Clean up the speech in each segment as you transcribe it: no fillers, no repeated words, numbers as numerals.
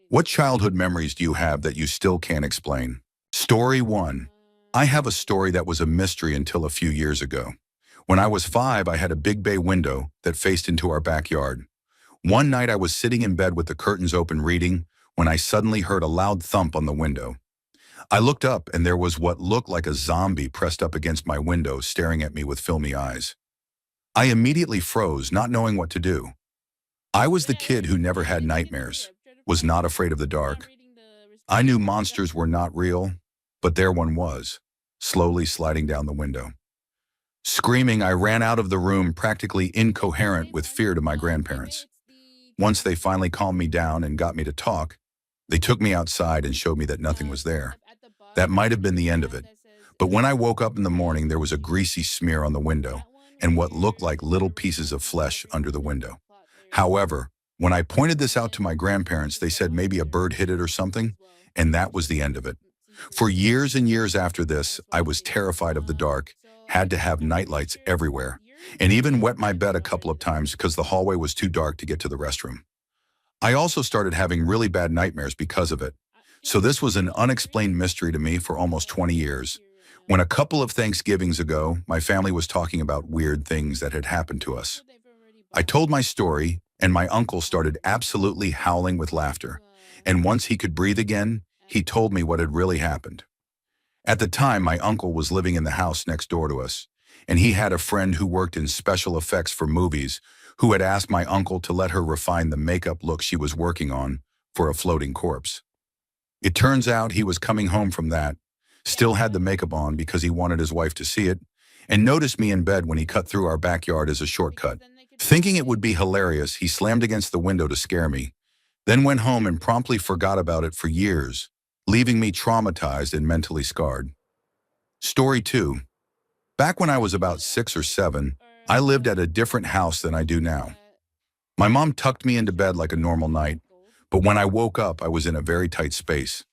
What childhood memories do you have that you still can't explain? Story 1. I have a story that was a mystery until a few years ago. When I was 5, I had a big bay window that faced into our backyard. One night I was sitting in bed with the curtains open reading when I suddenly heard a loud thump on the window. I looked up and there was what looked like a zombie pressed up against my window staring at me with filmy eyes. I immediately froze, not knowing what to do. I was the kid who never had nightmares, was not afraid of the dark. I knew monsters were not real, but there one was, slowly sliding down the window. Screaming, I ran out of the room, practically incoherent with fear, to my grandparents. Once they finally calmed me down and got me to talk, they took me outside and showed me that nothing was there. That might have been the end of it. But when I woke up in the morning, there was a greasy smear on the window and what looked like little pieces of flesh under the window. However, when I pointed this out to my grandparents, they said maybe a bird hit it or something, and that was the end of it. For years and years after this, I was terrified of the dark, had to have nightlights everywhere, and even wet my bed a couple of times because the hallway was too dark to get to the restroom. I also started having really bad nightmares because of it. So this was an unexplained mystery to me for almost 20 years. When a couple of Thanksgivings ago, my family was talking about weird things that had happened to us. I told my story, and my uncle started absolutely howling with laughter. And once he could breathe again, he told me what had really happened. At the time, my uncle was living in the house next door to us, and he had a friend who worked in special effects for movies who had asked my uncle to let her refine the makeup look she was working on for a floating corpse. It turns out he was coming home from that, still had the makeup on because he wanted his wife to see it, and noticed me in bed when he cut through our backyard as a shortcut. Thinking it would be hilarious, he slammed against the window to scare me, then went home and promptly forgot about it for years, leaving me traumatized and mentally scarred. Story 2. Back when I was about 6 or 7, I lived at a different house than I do now. My mom tucked me into bed like a normal night, but when I woke up, I was in a very tight space.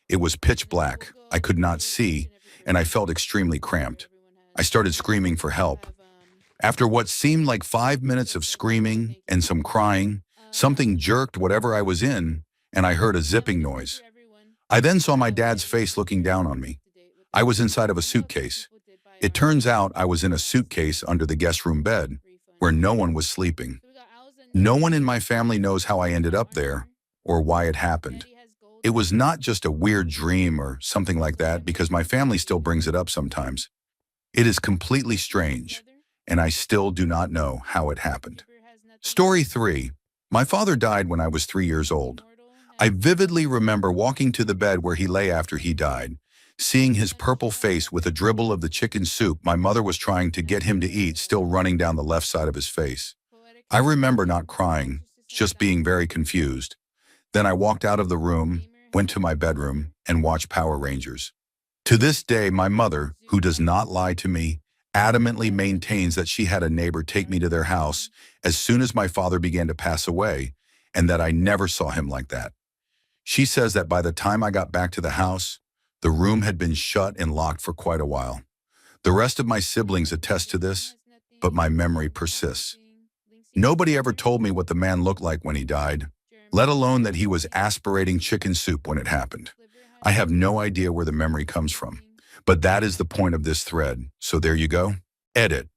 It was pitch black, I could not see, and I felt extremely cramped. I started screaming for help. After what seemed like 5 minutes of screaming and some crying, something jerked whatever I was in, and I heard a zipping noise. I then saw my dad's face looking down on me. I was inside of a suitcase. It turns out I was in a suitcase under the guest room bed, where no one was sleeping. No one in my family knows how I ended up there, or why it happened. It was not just a weird dream or something like that, because my family still brings it up sometimes. It is completely strange, and I still do not know how it happened. Story 3. My father died when I was 3 years old. I vividly remember walking to the bed where he lay after he died, seeing his purple face with a dribble of the chicken soup my mother was trying to get him to eat still running down the left side of his face. I remember not crying, just being very confused. Then I walked out of the room, went to my bedroom, and watched Power Rangers. To this day, my mother, who does not lie to me, adamantly maintains that she had a neighbor take me to their house as soon as my father began to pass away, and that I never saw him like that. She says that by the time I got back to the house, the room had been shut and locked for quite a while. The rest of my siblings attest to this, but my memory persists. Nobody ever told me what the man looked like when he died, let alone that he was aspirating chicken soup when it happened. I have no idea where the memory comes from, but that is the point of this thread, so there you go. Edit.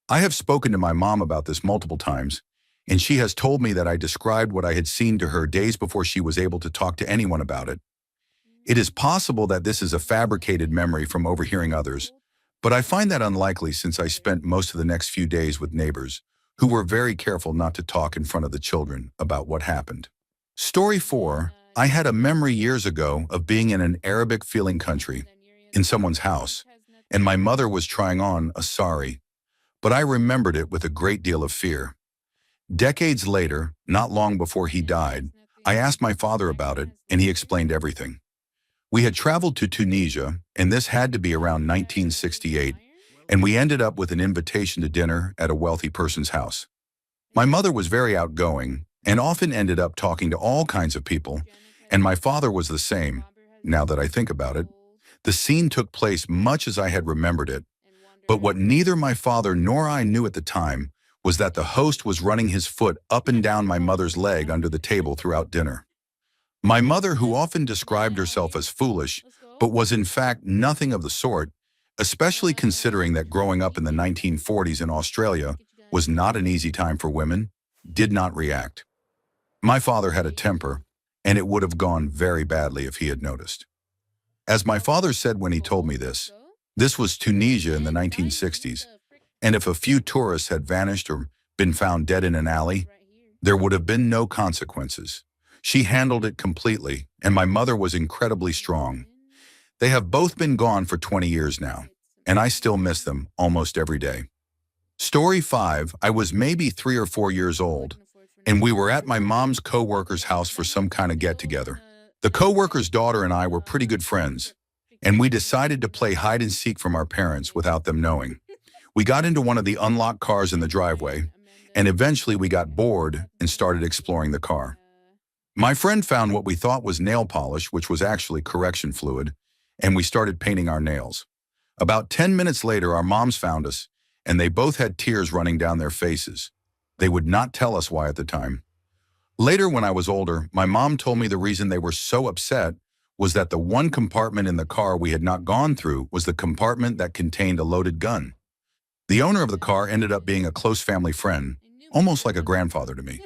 I have spoken to my mom about this multiple times, and she has told me that I described what I had seen to her days before she was able to talk to anyone about it. It is possible that this is a fabricated memory from overhearing others, but I find that unlikely since I spent most of the next few days with neighbors who were very careful not to talk in front of the children about what happened. Story 4. I had a memory years ago of being in an Arabic-feeling country, in someone's house, and my mother was trying on a sari, but I remembered it with a great deal of fear. Decades later, not long before he died, I asked my father about it, and he explained everything. We had traveled to Tunisia, and this had to be around 1968, and we ended up with an invitation to dinner at a wealthy person's house. My mother was very outgoing and often ended up talking to all kinds of people, and my father was the same, now that I think about it. The scene took place much as I had remembered it, but what neither my father nor I knew at the time was that the host was running his foot up and down my mother's leg under the table throughout dinner. My mother, who often described herself as foolish, but was in fact nothing of the sort, especially considering that growing up in the 1940s in Australia was not an easy time for women, did not react. My father had a temper, and it would have gone very badly if he had noticed. As my father said when he told me this was Tunisia in the 1960s, and if a few tourists had vanished or been found dead in an alley, there would have been no consequences. She handled it completely, and my mother was incredibly strong. They have both been gone for 20 years now, and I still miss them almost every day. Story 5, I was maybe 3 or 4 years old, and we were at my mom's co-worker's house for some kind of get-together. The co-worker's daughter and I were pretty good friends, and we decided to play hide-and-seek from our parents without them knowing. We got into one of the unlocked cars in the driveway, and eventually we got bored and started exploring the car. My friend found what we thought was nail polish, which was actually correction fluid, and we started painting our nails. About 10 minutes later, our moms found us, and they both had tears running down their faces. They would not tell us why at the time. Later, when I was older, my mom told me the reason they were so upset was that the one compartment in the car we had not gone through was the compartment that contained a loaded gun. The owner of the car ended up being a close family friend, almost like a grandfather to me.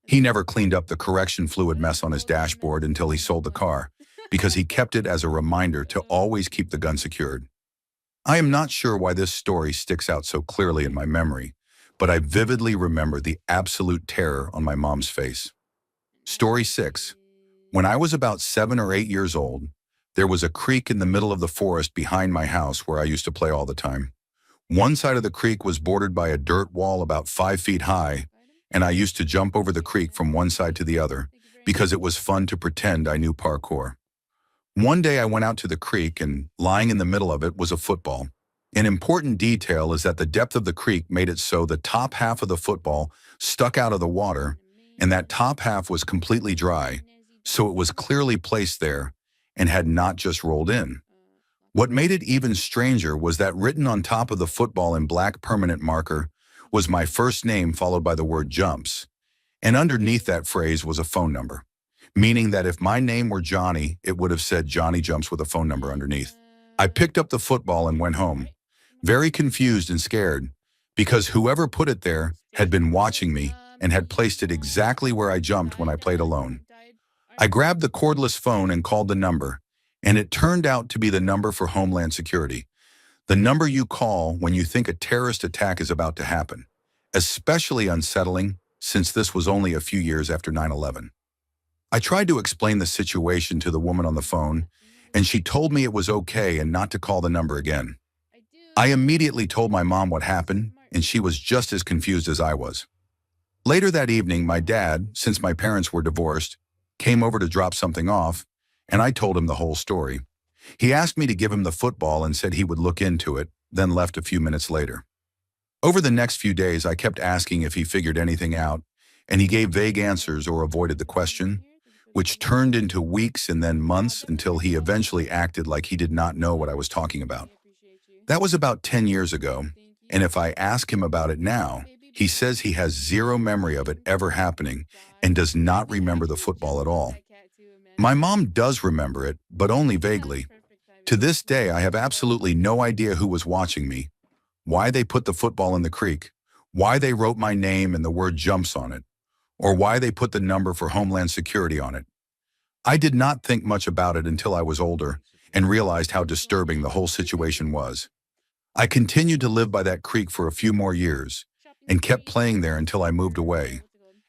He never cleaned up the correction fluid mess on his dashboard until he sold the car, because he kept it as a reminder to always keep the gun secured. I am not sure why this story sticks out so clearly in my memory, but I vividly remember the absolute terror on my mom's face. Story 6. When I was about 7 or 8 years old, there was a creek in the middle of the forest behind my house where I used to play all the time. One side of the creek was bordered by a dirt wall about 5 feet high, and I used to jump over the creek from one side to the other because it was fun to pretend I knew parkour. One day I went out to the creek, and lying in the middle of it was a football. An important detail is that the depth of the creek made it so the top half of the football stuck out of the water, and that top half was completely dry, so it was clearly placed there and had not just rolled in. What made it even stranger was that written on top of the football in black permanent marker was my first name followed by the word jumps, and underneath that phrase was a phone number, meaning that if my name were Johnny, it would have said Johnny Jumps with a phone number underneath. I picked up the football and went home, very confused and scared, because whoever put it there had been watching me and had placed it exactly where I jumped when I played alone. I grabbed the cordless phone and called the number, and it turned out to be the number for Homeland Security, the number you call when you think a terrorist attack is about to happen, especially unsettling since this was only a few years after 9/11. I tried to explain the situation to the woman on the phone, and she told me it was okay and not to call the number again. I immediately told my mom what happened, and she was just as confused as I was. Later that evening, my dad, since my parents were divorced, came over to drop something off, and I told him the whole story. He asked me to give him the football and said he would look into it, then left a few minutes later. Over the next few days, I kept asking if he figured anything out, and he gave vague answers or avoided the question, which turned into weeks and then months until he eventually acted like he did not know what I was talking about. That was about 10 years ago, and if I ask him about it now, he says he has zero memory of it ever happening and does not remember the football at all. My mom does remember it, but only vaguely. To this day, I have absolutely no idea who was watching me, why they put the football in the creek, why they wrote my name and the word jumps on it, or why they put the number for Homeland Security on it. I did not think much about it until I was older and realized how disturbing the whole situation was. I continued to live by that creek for a few more years and kept playing there until I moved away,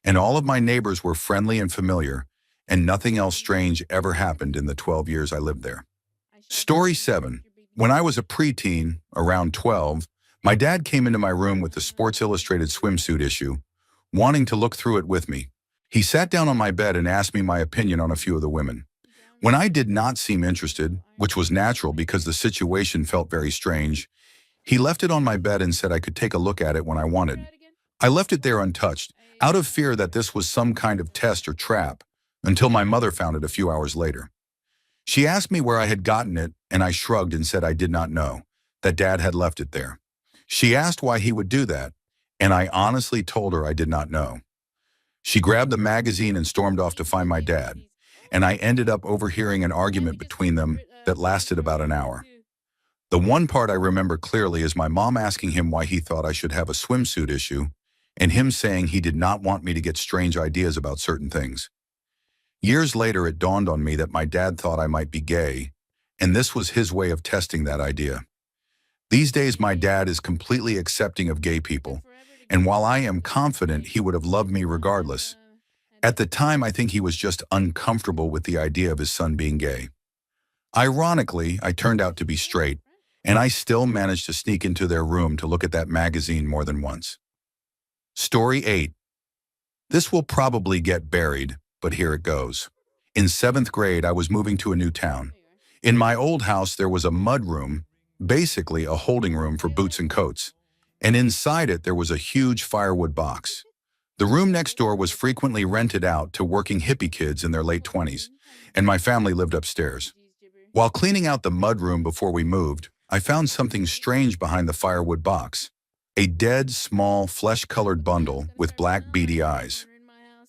and all of my neighbors were friendly and familiar, and nothing else strange ever happened in the 12 years I lived there. Story 7. When I was a preteen, around 12, my dad came into my room with the Sports Illustrated swimsuit issue, wanting to look through it with me. He sat down on my bed and asked me my opinion on a few of the women. When I did not seem interested, which was natural because the situation felt very strange, he left it on my bed and said I could take a look at it when I wanted. I left it there untouched, out of fear that this was some kind of test or trap, until my mother found it a few hours later. She asked me where I had gotten it, and I shrugged and said I did not know, that Dad had left it there. She asked why he would do that, and I honestly told her I did not know. She grabbed the magazine and stormed off to find my dad, and I ended up overhearing an argument between them that lasted about an hour. The one part I remember clearly is my mom asking him why he thought I should have a swimsuit issue, and him saying he did not want me to get strange ideas about certain things. Years later, it dawned on me that my dad thought I might be gay, and this was his way of testing that idea. These days, my dad is completely accepting of gay people, and while I am confident he would have loved me regardless, at the time I think he was just uncomfortable with the idea of his son being gay. Ironically, I turned out to be straight, and I still managed to sneak into their room to look at that magazine more than once. Story 8. This will probably get buried, but here it goes. In 7th grade, I was moving to a new town. In my old house, there was a mud room, basically a holding room for boots and coats, and inside it there was a huge firewood box. The room next door was frequently rented out to working hippie kids in their late 20s, and my family lived upstairs. While cleaning out the mud room before we moved, I found something strange behind the firewood box. A dead, small, flesh-colored bundle with black, beady eyes.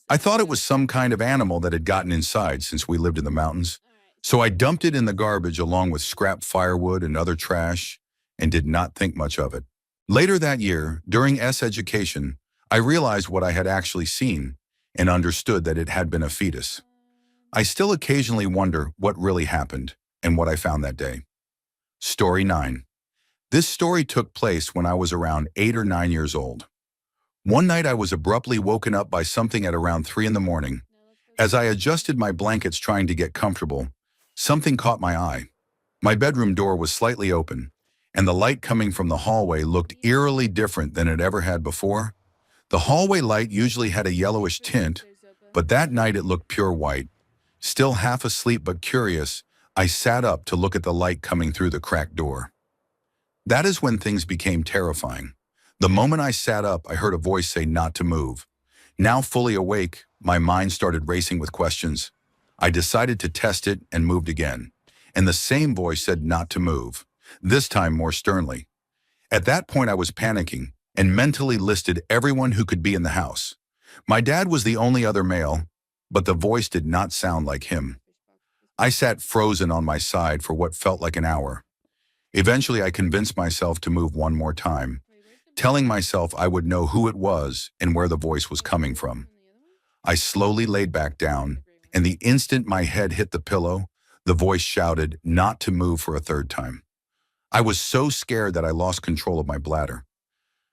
I thought it was some kind of animal that had gotten inside since we lived in the mountains, so I dumped it in the garbage along with scrap firewood and other trash and did not think much of it. Later that year, during education, I realized what I had actually seen and understood that it had been a fetus. I still occasionally wonder what really happened and what I found that day. Story 9. This story took place when I was around 8 or 9 years old. One night I was abruptly woken up by something at around 3 in the morning. As I adjusted my blankets trying to get comfortable, something caught my eye. My bedroom door was slightly open, and the light coming from the hallway looked eerily different than it ever had before. The hallway light usually had a yellowish tint, but that night it looked pure white. Still half asleep but curious, I sat up to look at the light coming through the cracked door. That is when things became terrifying. The moment I sat up, I heard a voice say not to move. Now fully awake, my mind started racing with questions. I decided to test it and moved again. And the same voice said not to move, this time more sternly. At that point, I was panicking and mentally listed everyone who could be in the house. My dad was the only other male, but the voice did not sound like him. I sat frozen on my side for what felt like an hour. Eventually, I convinced myself to move one more time, telling myself I would know who it was and where the voice was coming from. I slowly laid back down, and the instant my head hit the pillow, the voice shouted not to move for a third time. I was so scared that I lost control of my bladder.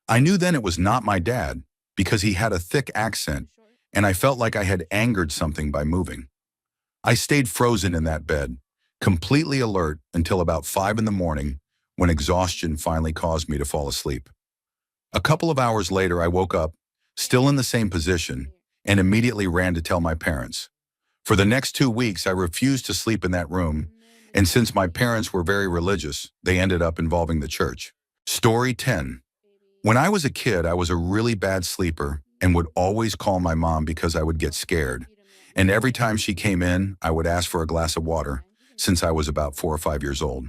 I knew then it was not my dad because he had a thick accent, and I felt like I had angered something by moving. I stayed frozen in that bed, completely alert until about 5 in the morning when exhaustion finally caused me to fall asleep. A couple of hours later, I woke up, still in the same position, and immediately ran to tell my parents. For the next 2 weeks, I refused to sleep in that room, and since my parents were very religious, they ended up involving the church. Story 10. When I was a kid, I was a really bad sleeper and would always call my mom because I would get scared. And every time she came in, I would ask for a glass of water, since I was about 4 or 5 years old.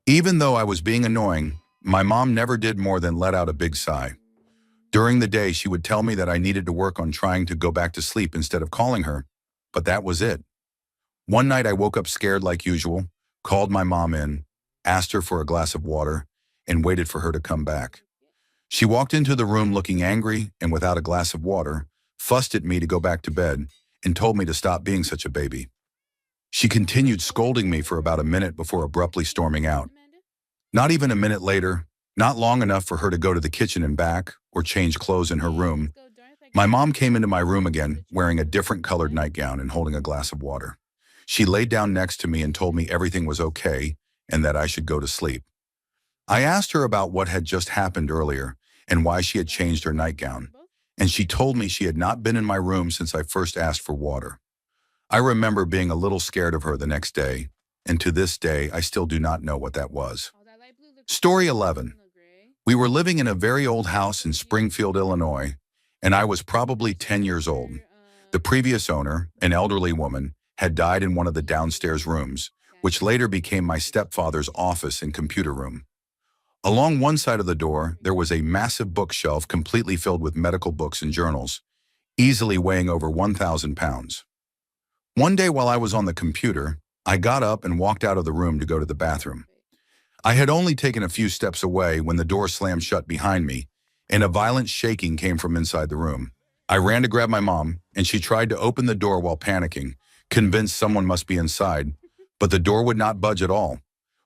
Even though I was being annoying, my mom never did more than let out a big sigh. During the day, she would tell me that I needed to work on trying to go back to sleep instead of calling her, but that was it. One night I woke up scared like usual, called my mom in, asked her for a glass of water, and waited for her to come back. She walked into the room looking angry and without a glass of water, fussed at me to go back to bed, and told me to stop being such a baby. She continued scolding me for about a minute before abruptly storming out. Not even a minute later, not long enough for her to go to the kitchen and back or change clothes in her room, my mom came into my room again wearing a different colored nightgown and holding a glass of water. She laid down next to me and told me everything was okay and that I should go to sleep. I asked her about what had just happened earlier and why she had changed her nightgown, and she told me she had not been in my room since I first asked for water. I remember being a little scared of her the next day, and to this day, I still do not know what that was. Story 11. We were living in a very old house in Springfield, Illinois, and I was probably 10 years old. The previous owner, an elderly woman, had died in one of the downstairs rooms, which later became my stepfather's office and computer room. Along one side of the door, there was a massive bookshelf completely filled with medical books and journals, easily weighing over 1,000 pounds. One day while I was on the computer, I got up and walked out of the room to go to the bathroom. I had only taken a few steps away when the door slammed shut behind me, and a violent shaking came from inside the room. I ran to grab my mom, and she tried to open the door while panicking, convinced someone must be inside, but the door would not budge at all.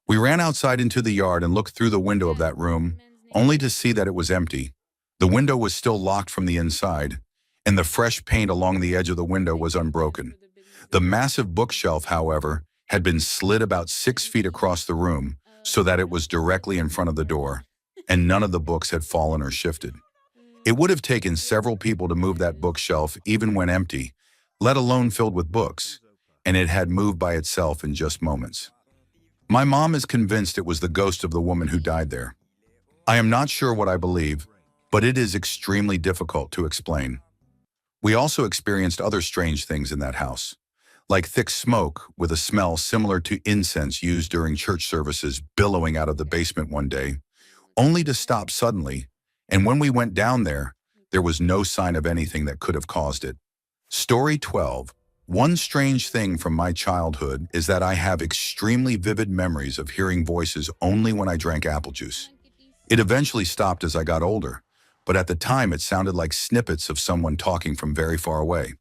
We ran outside into the yard and looked through the window of that room, only to see that it was empty. The window was still locked from the inside, and the fresh paint along the edge of the window was unbroken. The massive bookshelf, however, had been slid about 6 feet across the room so that it was directly in front of the door, and none of the books had fallen or shifted. It would have taken several people to move that bookshelf even when empty, let alone filled with books, and it had moved by itself in just moments. My mom is convinced it was the ghost of the woman who died there. I am not sure what I believe, but it is extremely difficult to explain. We also experienced other strange things in that house, like thick smoke with a smell similar to incense used during church services billowing out of the basement one day, only to stop suddenly, and when we went down there, there was no sign of anything that could have caused it. Story 12. One strange thing from my childhood is that I have extremely vivid memories of hearing voices only when I drank apple juice. It eventually stopped as I got older, but at the time it sounded like snippets of someone talking from very far away.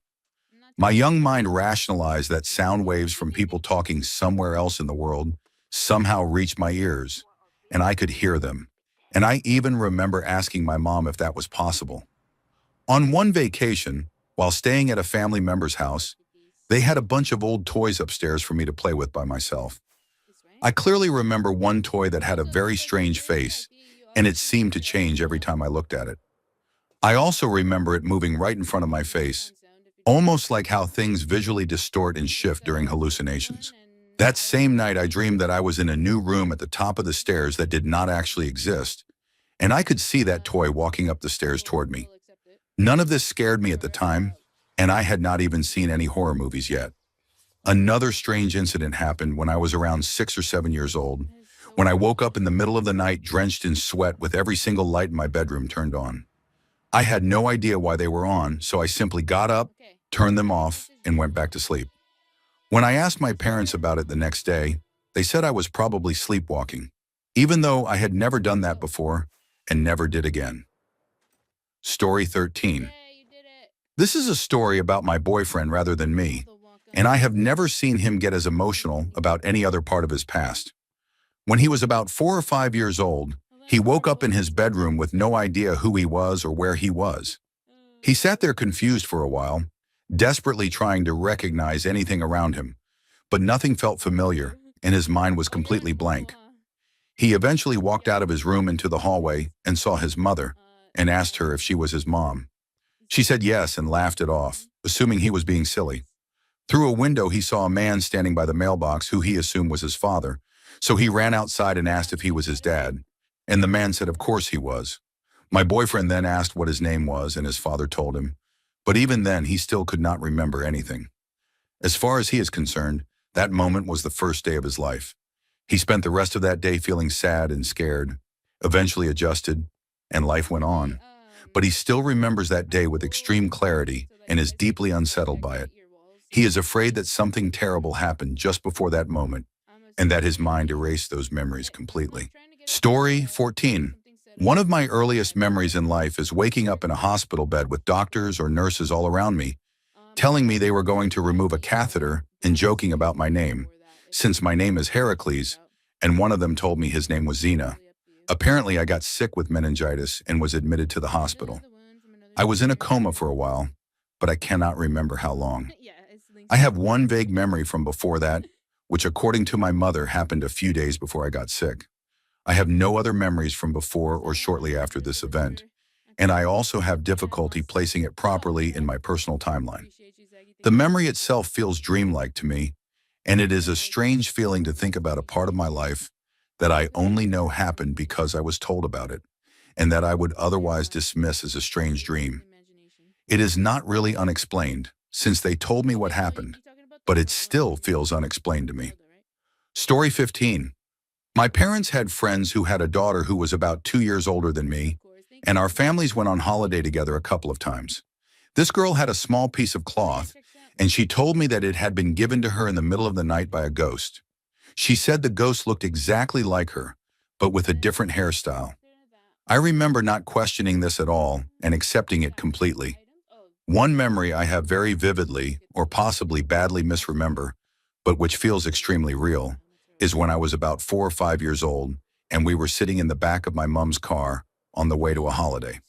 My young mind rationalized that sound waves from people talking somewhere else in the world somehow reached my ears, and I could hear them. And I even remember asking my mom if that was possible. On one vacation, while staying at a family member's house, they had a bunch of old toys upstairs for me to play with by myself. I clearly remember one toy that had a very strange face, and it seemed to change every time I looked at it. I also remember it moving right in front of my face, almost like how things visually distort and shift during hallucinations. That same night, I dreamed that I was in a new room at the top of the stairs that did not actually exist, and I could see that toy walking up the stairs toward me. None of this scared me at the time, and I had not even seen any horror movies yet. Another strange incident happened when I was around 6 or 7 years old, when I woke up in the middle of the night drenched in sweat with every single light in my bedroom turned on. I had no idea why they were on, so I simply got up, turned them off, and went back to sleep. When I asked my parents about it the next day, they said I was probably sleepwalking, even though I had never done that before and never did again. Story 13. This is a story about my boyfriend rather than me, and I have never seen him get as emotional about any other part of his past. When he was about 4 or 5 years old, he woke up in his bedroom with no idea who he was or where he was. He sat there confused for a while, desperately trying to recognize anything around him, but nothing felt familiar, and his mind was completely blank. He eventually walked out of his room into the hallway and saw his mother, and asked her if she was his mom. She said yes and laughed it off, assuming he was being silly. Through a window, he saw a man standing by the mailbox who he assumed was his father, so he ran outside and asked if he was his dad, and the man said of course he was. My boyfriend then asked what his name was, and his father told him, but even then he still could not remember anything. As far as he is concerned, that moment was the first day of his life. He spent the rest of that day feeling sad and scared, eventually adjusted, and life went on. But he still remembers that day with extreme clarity and is deeply unsettled by it. He is afraid that something terrible happened just before that moment, and that his mind erased those memories completely. Story 14. One of my earliest memories in life is waking up in a hospital bed with doctors or nurses all around me, telling me they were going to remove a catheter and joking about my name, since my name is Heracles, and one of them told me his name was Xena. Apparently, I got sick with meningitis and was admitted to the hospital. I was in a coma for a while, but I cannot remember how long. I have one vague memory from before that, which according to my mother happened a few days before I got sick. I have no other memories from before or shortly after this event, and I also have difficulty placing it properly in my personal timeline. The memory itself feels dreamlike to me, and it is a strange feeling to think about a part of my life that I only know happened because I was told about it, and that I would otherwise dismiss as a strange dream. It is not really unexplained, since they told me what happened, but it still feels unexplained to me. Story 15. My parents had friends who had a daughter who was about 2 years older than me, and our families went on holiday together a couple of times. This girl had a small piece of cloth, and she told me that it had been given to her in the middle of the night by a ghost. She said the ghost looked exactly like her, but with a different hairstyle. I remember not questioning this at all and accepting it completely. One memory I have very vividly, or possibly badly misremember, but which feels extremely real, is when I was about 4 or 5 years old and we were sitting in the back of my mom's car on the way to a holiday.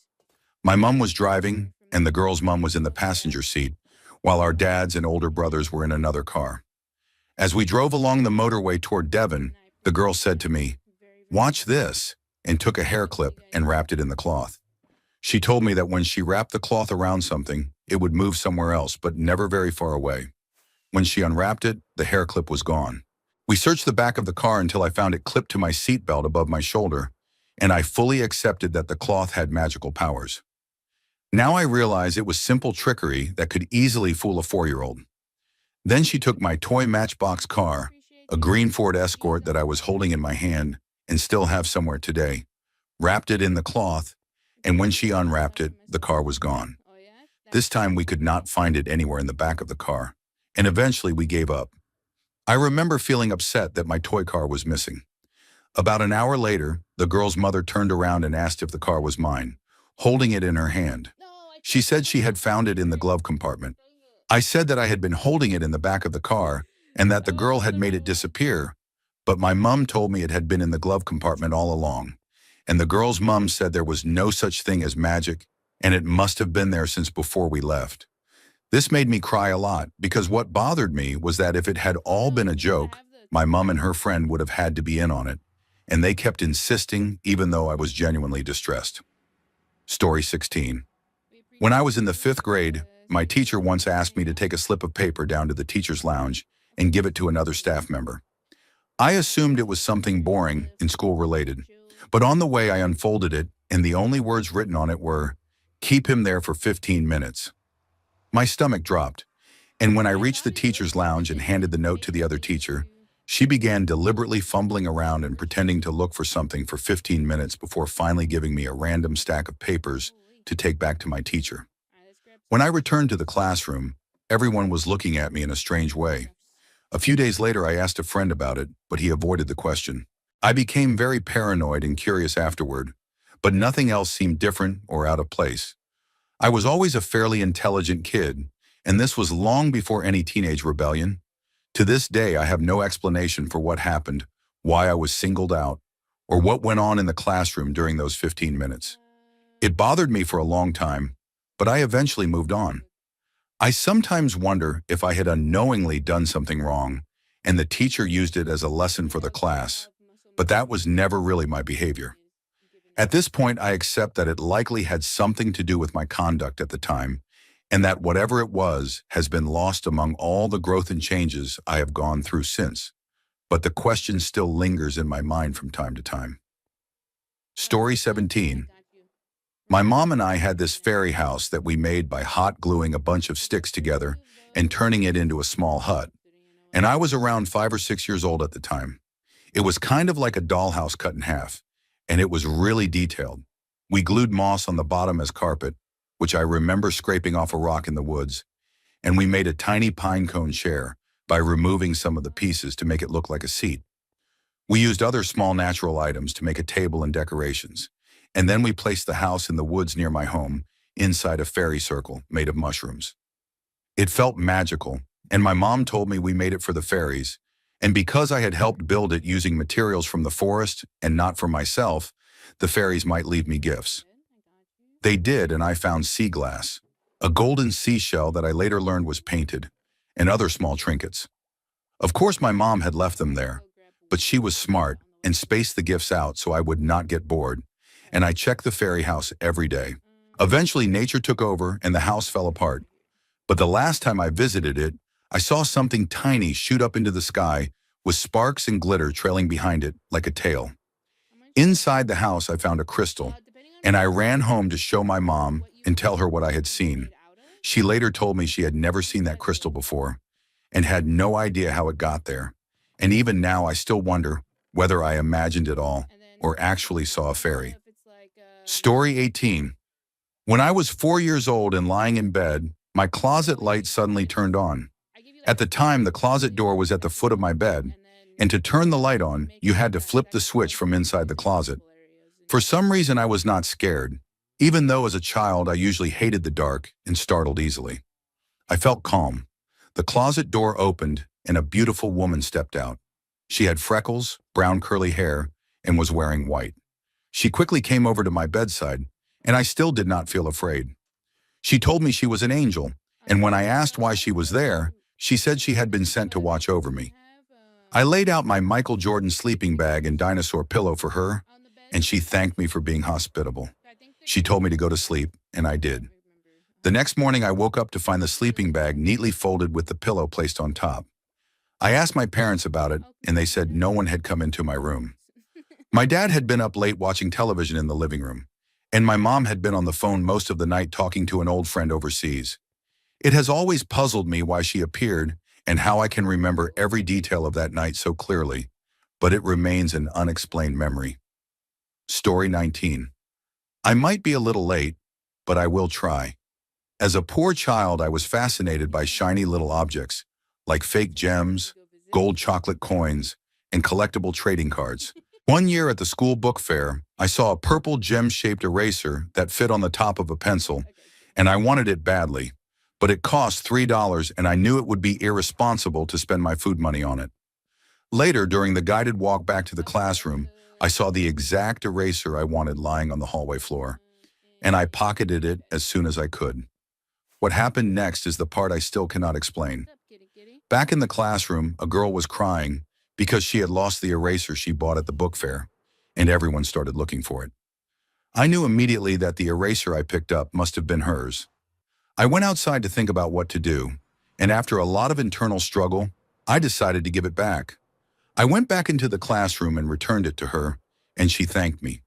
My mom was driving and the girl's mom was in the passenger seat, while our dads and older brothers were in another car. As we drove along the motorway toward Devon, the girl said to me, "Watch this," and took a hair clip and wrapped it in the cloth. She told me that when she wrapped the cloth around something, it would move somewhere else, but never very far away. When she unwrapped it, the hair clip was gone. We searched the back of the car until I found it clipped to my seatbelt above my shoulder, and I fully accepted that the cloth had magical powers. Now I realize it was simple trickery that could easily fool a 4-year-old. Then she took my toy Matchbox car, a green Ford Escort that I was holding in my hand and still have somewhere today, wrapped it in the cloth, and when she unwrapped it, the car was gone. This time we could not find it anywhere in the back of the car, and eventually we gave up. I remember feeling upset that my toy car was missing. About an hour later, the girl's mother turned around and asked if the car was mine, holding it in her hand. She said she had found it in the glove compartment. I said that I had been holding it in the back of the car and that the girl had made it disappear, but my mom told me it had been in the glove compartment all along. And the girl's mom said there was no such thing as magic, and it must have been there since before we left. This made me cry a lot because what bothered me was that if it had all been a joke, my mom and her friend would have had to be in on it, and they kept insisting even though I was genuinely distressed. Story 16. When I was in the 5th grade, my teacher once asked me to take a slip of paper down to the teacher's lounge and give it to another staff member. I assumed it was something boring and school-related. But on the way, I unfolded it, and the only words written on it were, "Keep him there for 15 minutes." My stomach dropped, and when I reached the teacher's lounge and handed the note to the other teacher, she began deliberately fumbling around and pretending to look for something for 15 minutes before finally giving me a random stack of papers to take back to my teacher. When I returned to the classroom, everyone was looking at me in a strange way. A few days later, I asked a friend about it, but he avoided the question. I became very paranoid and curious afterward, but nothing else seemed different or out of place. I was always a fairly intelligent kid, and this was long before any teenage rebellion. To this day, I have no explanation for what happened, why I was singled out, or what went on in the classroom during those 15 minutes. It bothered me for a long time, but I eventually moved on. I sometimes wonder if I had unknowingly done something wrong, and the teacher used it as a lesson for the class, but that was never really my behavior. At this point, I accept that it likely had something to do with my conduct at the time, and that whatever it was has been lost among all the growth and changes I have gone through since. But the question still lingers in my mind from time to time. Story 17. My mom and I had this fairy house that we made by hot gluing a bunch of sticks together and turning it into a small hut. And I was around 5 or 6 years old at the time. It was kind of like a dollhouse cut in half, and it was really detailed. We glued moss on the bottom as carpet, which I remember scraping off a rock in the woods, and we made a tiny pine cone chair by removing some of the pieces to make it look like a seat. We used other small natural items to make a table and decorations, and then we placed the house in the woods near my home, inside a fairy circle made of mushrooms. It felt magical, and my mom told me we made it for the fairies, and because I had helped build it using materials from the forest and not for myself, the fairies might leave me gifts. They did, and I found sea glass, a golden seashell that I later learned was painted, and other small trinkets. Of course, my mom had left them there, but she was smart and spaced the gifts out so I would not get bored, and I checked the fairy house every day. Eventually, nature took over and the house fell apart. But the last time I visited it, I saw something tiny shoot up into the sky with sparks and glitter trailing behind it like a tail. Inside the house, I found a crystal, and I ran home to show my mom and tell her what I had seen. She later told me she had never seen that crystal before and had no idea how it got there. And even now, I still wonder whether I imagined it all or actually saw a fairy. Story 18. When I was 4 years old and lying in bed, My closet light suddenly turned on. At the time, the closet door was at the foot of my bed, and to turn the light on, you had to flip the switch from inside the closet. For some reason, I was not scared, even though as a child I usually hated the dark and startled easily. I felt calm. The closet door opened, and a beautiful woman stepped out. She had freckles, brown curly hair, and was wearing white. She quickly came over to my bedside, and I still did not feel afraid. She told me she was an angel, and when I asked why she was there, she said she had been sent to watch over me. I laid out my Michael Jordan sleeping bag and dinosaur pillow for her, and she thanked me for being hospitable. She told me to go to sleep, and I did. The next morning, I woke up to find the sleeping bag neatly folded with the pillow placed on top. I asked my parents about it, and they said no one had come into my room. My dad had been up late watching television in the living room, and my mom had been on the phone most of the night talking to an old friend overseas. It has always puzzled me why she appeared and how I can remember every detail of that night so clearly, but it remains an unexplained memory. Story 19. I might be a little late, but I will try. As a poor child, I was fascinated by shiny little objects, like fake gems, gold chocolate coins, and collectible trading cards. One year at the school book fair, I saw a purple gem-shaped eraser that fit on the top of a pencil, and I wanted it badly. But it cost $3, and I knew it would be irresponsible to spend my food money on it. Later, during the guided walk back to the classroom, I saw the exact eraser I wanted lying on the hallway floor, and I pocketed it as soon as I could. What happened next is the part I still cannot explain. Back in the classroom, a girl was crying because she had lost the eraser she bought at the book fair, and everyone started looking for it. I knew immediately that the eraser I picked up must have been hers. I went outside to think about what to do, and after a lot of internal struggle, I decided to give it back. I went back into the classroom and returned it to her, and she thanked me.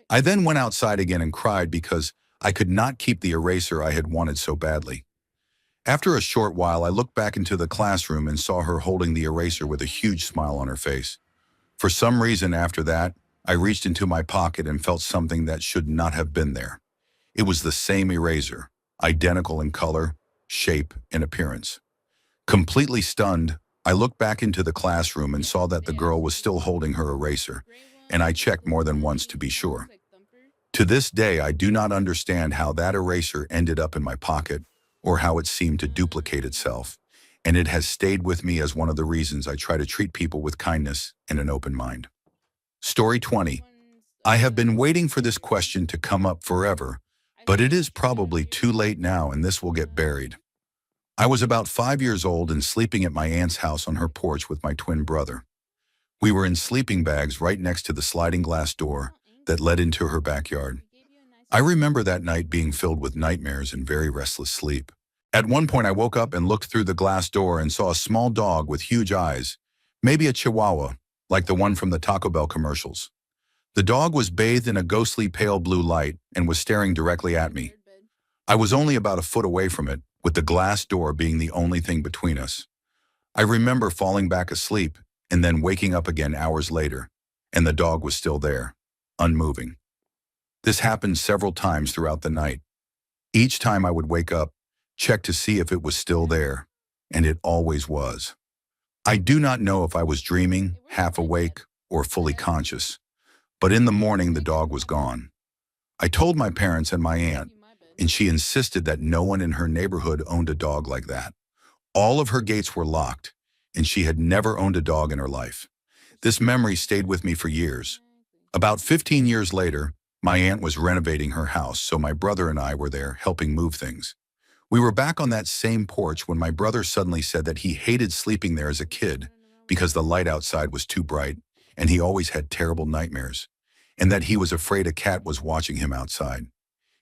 I then went outside again and cried because I could not keep the eraser I had wanted so badly. After a short while, I looked back into the classroom and saw her holding the eraser with a huge smile on her face. For some reason after that, I reached into my pocket and felt something that should not have been there. It was the same eraser, identical in color, shape, and appearance. Completely stunned, I looked back into the classroom and saw that the girl was still holding her eraser, and I checked more than once to be sure. To this day, I do not understand how that eraser ended up in my pocket or how it seemed to duplicate itself, and it has stayed with me as one of the reasons I try to treat people with kindness and an open mind. Story 20. I have been waiting for this question to come up forever, but it is probably too late now and this will get buried. I was about 5 years old and sleeping at my aunt's house on her porch with my twin brother. We were in sleeping bags right next to the sliding glass door that led into her backyard. I remember that night being filled with nightmares and very restless sleep. At one point I woke up and looked through the glass door and saw a small dog with huge eyes, maybe a chihuahua, like the one from the Taco Bell commercials. The dog was bathed in a ghostly pale blue light and was staring directly at me. I was only about a foot away from it, with the glass door being the only thing between us. I remember falling back asleep and then waking up again hours later, and the dog was still there, unmoving. This happened several times throughout the night. Each time I would wake up, check to see if it was still there, and it always was. I do not know if I was dreaming, half awake, or fully conscious, but in the morning the dog was gone. I told my parents and my aunt, and she insisted that no one in her neighborhood owned a dog like that. All of her gates were locked, and she had never owned a dog in her life. This memory stayed with me for years. About 15 years later, my aunt was renovating her house, so my brother and I were there helping move things. We were back on that same porch when my brother suddenly said that he hated sleeping there as a kid because the light outside was too bright, and he always had terrible nightmares, and that he was afraid a cat was watching him outside.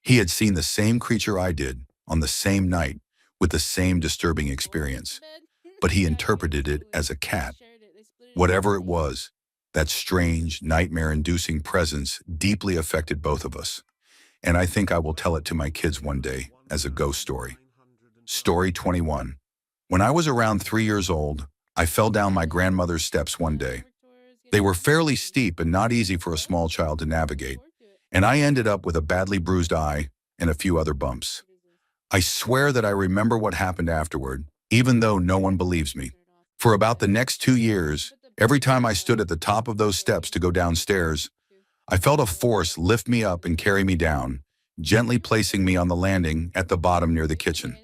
He had seen the same creature I did on the same night with the same disturbing experience, but he interpreted it as a cat. Whatever it was, that strange, nightmare-inducing presence deeply affected both of us, and I think I will tell it to my kids one day as a ghost story. Story 21. When I was around 3 years old, I fell down my grandmother's steps one day. They were fairly steep and not easy for a small child to navigate, and I ended up with a badly bruised eye and a few other bumps. I swear that I remember what happened afterward, even though no one believes me. For about the next 2 years, every time I stood at the top of those steps to go downstairs, I felt a force lift me up and carry me down, gently placing me on the landing at the bottom near the kitchen.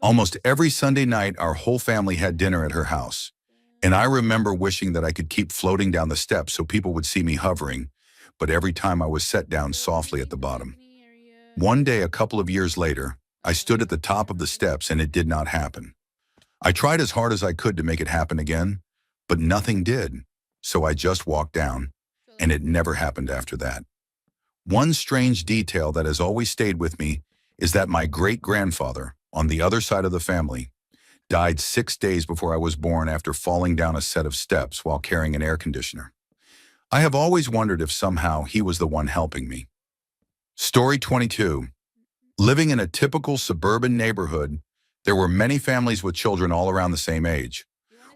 Almost every Sunday night, our whole family had dinner at her house, and I remember wishing that I could keep floating down the steps so people would see me hovering, but every time I was set down softly at the bottom. One day, a couple of years later, I stood at the top of the steps and it did not happen. I tried as hard as I could to make it happen again, but nothing did, so I just walked down, and it never happened after that. One strange detail that has always stayed with me is that my great-grandfather, on the other side of the family, died 6 days before I was born after falling down a set of steps while carrying an air conditioner. I have always wondered if somehow he was the one helping me. Story 22. Living in a typical suburban neighborhood, there were many families with children all around the same age.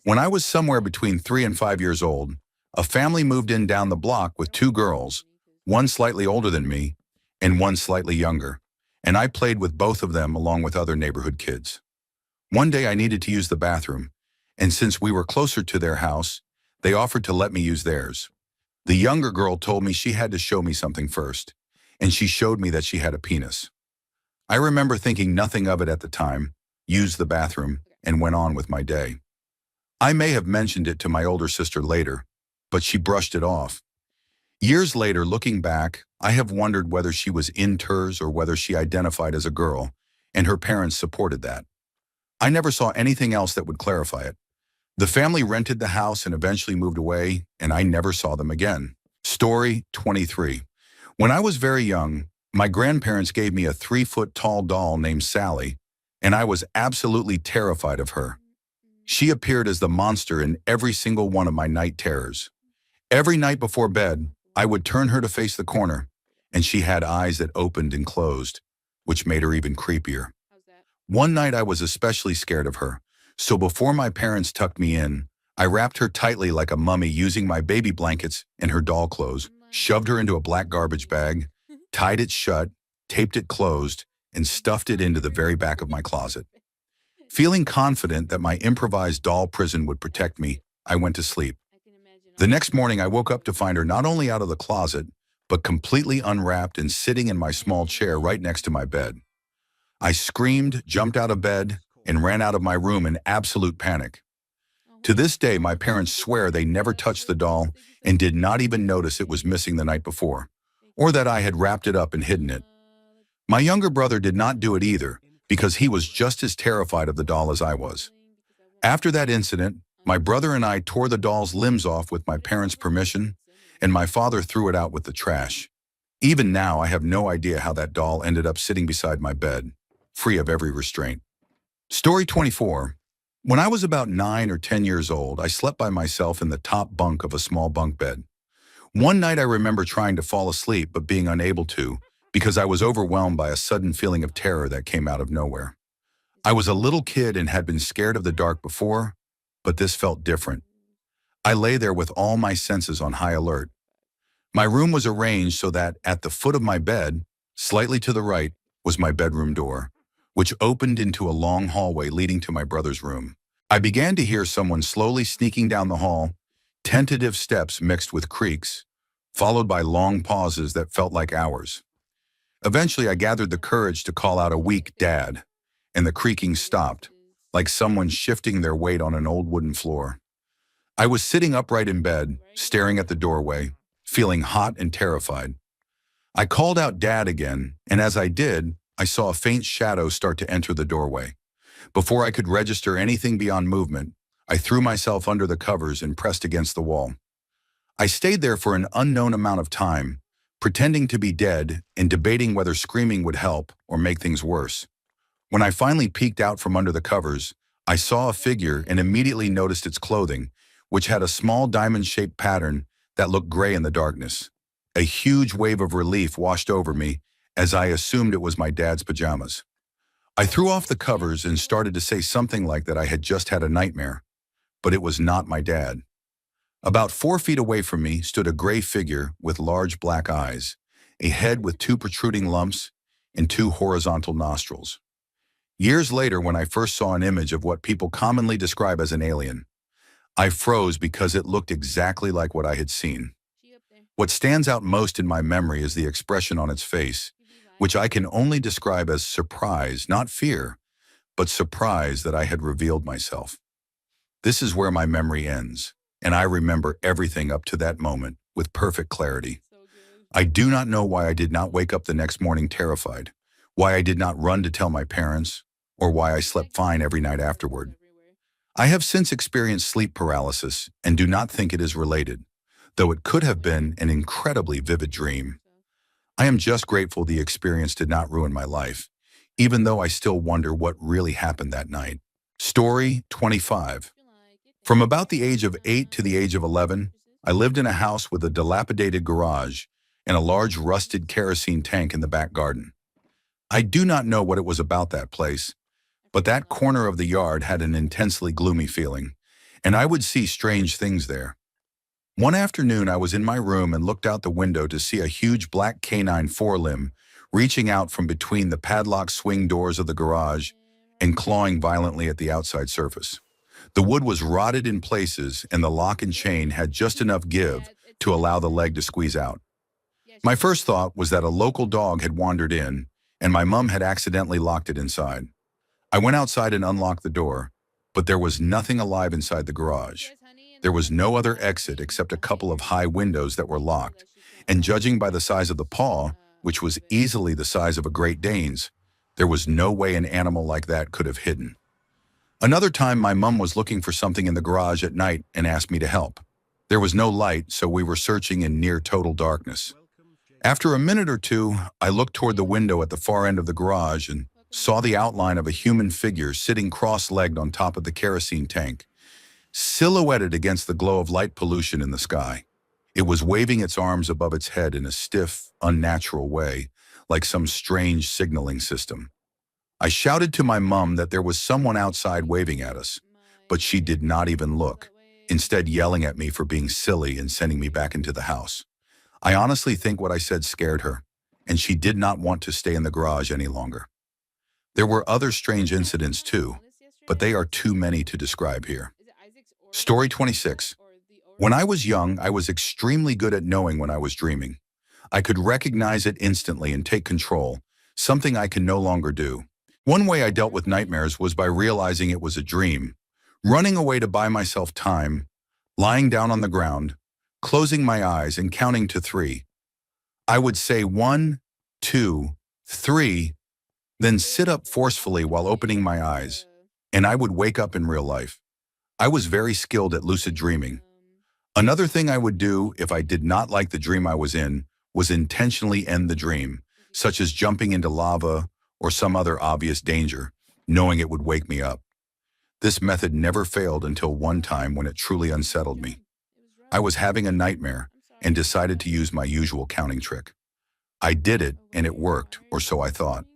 When I was somewhere between 3 and 5 years old, a family moved in down the block with 2 girls, one slightly older than me and one slightly younger, and I played with both of them along with other neighborhood kids. One day I needed to use the bathroom, and since we were closer to their house, they offered to let me use theirs. The younger girl told me she had to show me something first, and she showed me that she had a penis. I remember thinking nothing of it at the time, used the bathroom, and went on with my day. I may have mentioned it to my older sister later, but she brushed it off. Years later, looking back, I have wondered whether she was inters or whether she identified as a girl, and her parents supported that. I never saw anything else that would clarify it. The family rented the house and eventually moved away, and I never saw them again. Story 23. When I was very young, my grandparents gave me a 3-foot-tall doll named Sally, and I was absolutely terrified of her. She appeared as the monster in every single one of my night terrors. Every night before bed, I would turn her to face the corner, and she had eyes that opened and closed, which made her even creepier. One night I was especially scared of her, so before my parents tucked me in, I wrapped her tightly like a mummy using my baby blankets and her doll clothes, shoved her into a black garbage bag, tied it shut, taped it closed, and stuffed it into the very back of my closet. Feeling confident that my improvised doll prison would protect me, I went to sleep. The next morning I woke up to find her not only out of the closet, but completely unwrapped and sitting in my small chair right next to my bed. I screamed, jumped out of bed, and ran out of my room in absolute panic. To this day, my parents swear they never touched the doll and did not even notice it was missing the night before, or that I had wrapped it up and hidden it. My younger brother did not do it either, because he was just as terrified of the doll as I was. After that incident, my brother and I tore the doll's limbs off with my parents' permission, and my father threw it out with the trash. Even now, I have no idea how that doll ended up sitting beside my bed, free of every restraint. Story 24. When I was about 9 or 10 years old, I slept by myself in the top bunk of a small bunk bed. One night I remember trying to fall asleep but being unable to because I was overwhelmed by a sudden feeling of terror that came out of nowhere. I was a little kid and had been scared of the dark before, but this felt different. I lay there with all my senses on high alert. My room was arranged so that at the foot of my bed, slightly to the right, was my bedroom door, which opened into a long hallway leading to my brother's room. I began to hear someone slowly sneaking down the hall, tentative steps mixed with creaks, followed by long pauses that felt like hours. Eventually, I gathered the courage to call out a weak "Dad," and the creaking stopped, like someone shifting their weight on an old wooden floor. I was sitting upright in bed, staring at the doorway, feeling hot and terrified. I called out "Dad" again, and as I did, I saw a faint shadow start to enter the doorway. Before I could register anything beyond movement, I threw myself under the covers and pressed against the wall. I stayed there for an unknown amount of time, pretending to be dead and debating whether screaming would help or make things worse. When I finally peeked out from under the covers, I saw a figure and immediately noticed its clothing, which had a small diamond-shaped pattern that looked gray in the darkness. A huge wave of relief washed over me as I assumed it was my dad's pajamas. I threw off the covers and started to say something like that I had just had a nightmare, but it was not my dad. About 4 feet away from me stood a gray figure with large black eyes, a head with 2 protruding lumps, and 2 horizontal nostrils. Years later, when I first saw an image of what people commonly describe as an alien, I froze because it looked exactly like what I had seen. She up there. What stands out most in my memory is the expression on its face, She be which I vibing. can only describe as surprise, not fear, but surprise that I had revealed myself. This is where my memory ends, and I remember everything up to that moment with perfect clarity. So good. I do not know why I did not wake up the next morning terrified, why I did not run to tell my parents, or why I It's like slept fine every night portals afterward. everywhere. I have since experienced sleep paralysis and do not think it is related, though it could have Well, been an incredibly vivid I don't think dream. so. I am just grateful the experience did not ruin my life, even though I still wonder what really happened that night. Story 25. Feel like it From takes about the age of 8 to the age of 11, mattresses. I lived in a house with a dilapidated garage and a large rusted kerosene tank in the back garden. I do not know what it was about that place, I but freaking that love it. corner of the yard had an intensely gloomy feeling, and I would see strange things there. One afternoon, I was in my room and looked out the window to see a huge black canine forelimb reaching out from between the padlocked swing doors of the garage and clawing violently at the outside surface. The wood was rotted in places, and the lock and chain had just enough give Yeah, it's to like allow the that. leg to squeeze out. Yeah, My she's like first that. thought was that a local dog had wandered in, and my mom had accidentally locked it inside. I went outside and unlocked the door, but there was nothing alive inside the garage. Yes, honey, and There then was when the no other dog exit cleans except a the couple of hairs high windows that were so locked, that she can't and find judging by the size of the paw, which was of it. easily the size of a Great Dane's, there was no way an animal like that could have hidden. Another time, my mom was looking for something in the garage at night and asked me to help. There was no light, so we were searching in near total darkness. After a minute or two, I looked toward the window at the far end of the garage and Welcome, saw the Jacob. outline of a human figure sitting cross-legged on top of the kerosene tank, silhouetted against the glow of light pollution in the sky. It was waving its arms above its head in a stiff, unnatural way, like some strange signaling system. I shouted to my mom that there was someone outside Can you waving at get us, my but she did not even so look, that way instead yelling at me for being silly and sending me back into the house. I honestly think what I said scared her, and she did not want to stay in the garage any longer. There were other I strange feel like we incidents talked too, about this but yesterday. they are too many to describe here. Is it Isaac's Story oracle 26. or the When I oracle? was young, I was extremely good at knowing when I was dreaming. I could recognize it instantly and take control, something I can no longer do. One way I dealt with Oracle is nightmares was by realizing it was a dream, running away to buy myself time, lying down on the ground, closing my eyes and counting to 3. I would say 1, 2, 3, then sit up forcefully while opening my eyes, and I would wake up in real life. I was very skilled at lucid dreaming. Another thing I would do if I did not like the dream I was in was intentionally end the dream, thank you, such as Jacob. jumping into lava or some other obvious danger, knowing it would wake me up. This method never failed until one time when it truly It was unsettled me. rum. It was I rum. was having a nightmare I'm and sorry. decided to What? use my usual counting trick. I did it, Oh, and it where worked, are or so I you thought. going?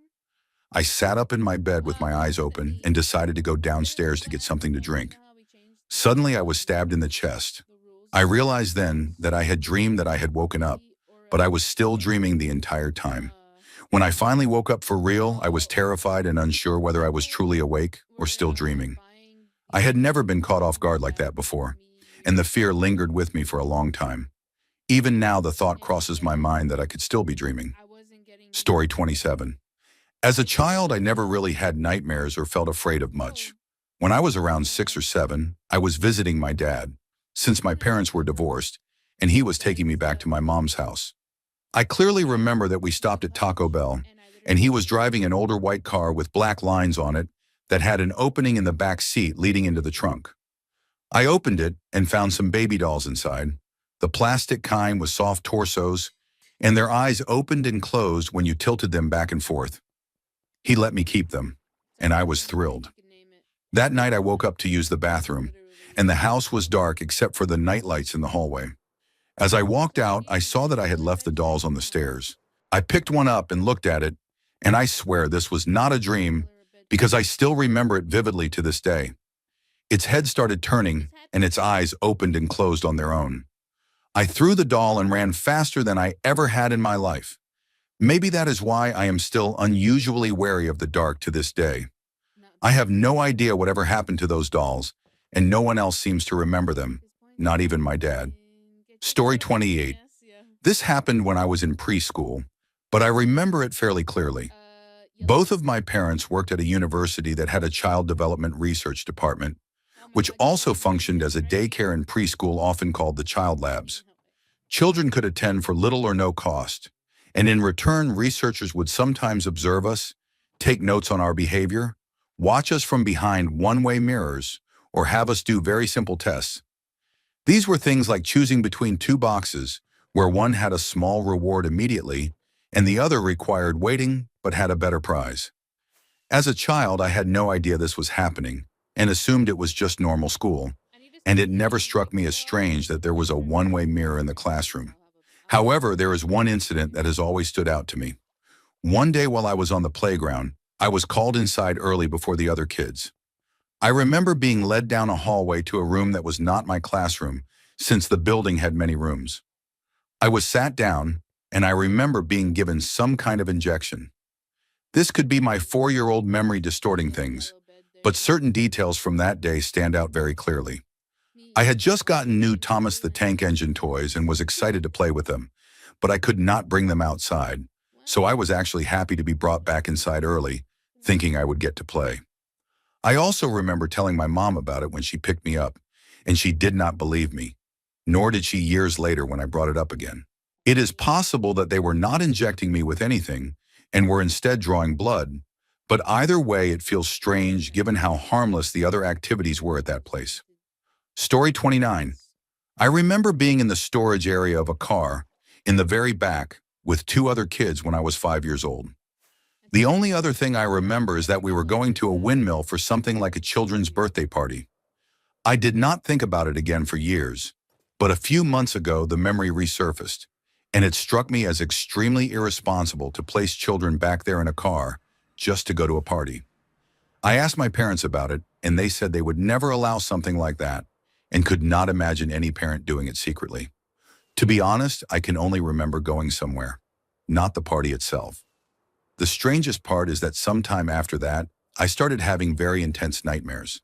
I sat up in my bed with my eyes open and decided to go downstairs to get something to You drink. know how we changed Suddenly, I was stabbed in the chest. the rules I to the realized then games? that I had dreamed that I had woken up, The but I was still oracle. dreaming the entire time. Uh, When I finally woke up for real, I was well, terrified and unsure whether I was truly people awake or were still dreaming. buying I had never been these caught off guard like that that before, me and the fear lingered with me for a long time. Even now, the thought and crosses my mind that I could still be dreaming. I wasn't getting Story results. 27. As a child, I never really had nightmares or felt afraid of Oh, much. When I was around 6 or uh, 7, I was visiting my dad, since my we're gonna parents need were that for divorced, and he was taking me this back to my mom's recording. house. I clearly And remember that we we stopped at Taco talked, Bell, and I and he literally was driving an older white car with black lines on it that had an opening in the back seat leading into the trunk. I opened it and found some baby dolls inside, the plastic kind with soft torsos, and their eyes opened and closed when you tilted them back and forth. He let me keep them, it's and like I a was game, and thrilled. you can name it. That night I woke up to use the bathroom, Literally, and the house was dark except for the night lights in the hallway. As I walked so out, I you saw that I had realize left I the can't dolls on the count. stairs. I picked one up and looked at it, and I swear this was not a What dream color of bed because I sheets? still remember it vividly to this day. Its head started turning, It's and happy. its eyes opened and closed on their own. I threw the doll and ran faster than I ever had in my life. Maybe that is why I am still unusually wary of the dark to this day. I have no idea whatever happened to those dolls, and no one else seems to remember them, not even my dad. Story 28. This happened when I was in preschool, but I remember it fairly clearly. Both of my parents worked at a university that had a child development research department, which also functioned as a daycare and preschool often called the child labs. Children could attend for little or no cost, and in return, researchers would sometimes observe us, take notes on our behavior, watch us from behind one-way mirrors, or have us do very simple tests. These were things like choosing between two boxes, where one had a small reward immediately, and the other required waiting but had a better prize. As a child, I had no idea this was happening, and assumed it was just normal school, and it never struck me as strange that there was a one-way mirror in the classroom. However, there is one incident that has always stood out to me. One day while I was on the playground, I was called inside early before the other kids. I remember being led down a hallway to a room that was not my classroom, since the building had many rooms. I was sat down, and I remember being given some kind of injection. This could be my 4-year-old memory distorting things, but certain details from that day stand out very clearly. I had just gotten new Thomas the Tank Engine toys and was excited to play with them, but I could not bring them outside, so I was actually happy to be brought back inside early, thinking I would get to play. I also remember telling my mom about it when she picked me up, and she did not believe me, nor did she years later when I brought it up again. It is possible that they were not injecting me with anything and were instead drawing blood, but either way it feels strange given how harmless the other activities were at that place. Story 29. I remember being in the storage area of a car, in the very back, with 2 other kids when I was 5 years old. The only other thing I remember is that we were going to a windmill for something like a children's birthday party. I did not think about it again for years, but a few months ago the memory resurfaced, and it struck me as extremely irresponsible to place children back there in a car just to go to a party. I asked my parents about it, and they said they would never allow something like that, and could not imagine any parent doing it secretly. To be honest, I can only remember going somewhere, not the party itself. The strangest part is that sometime after that, I started having very intense nightmares.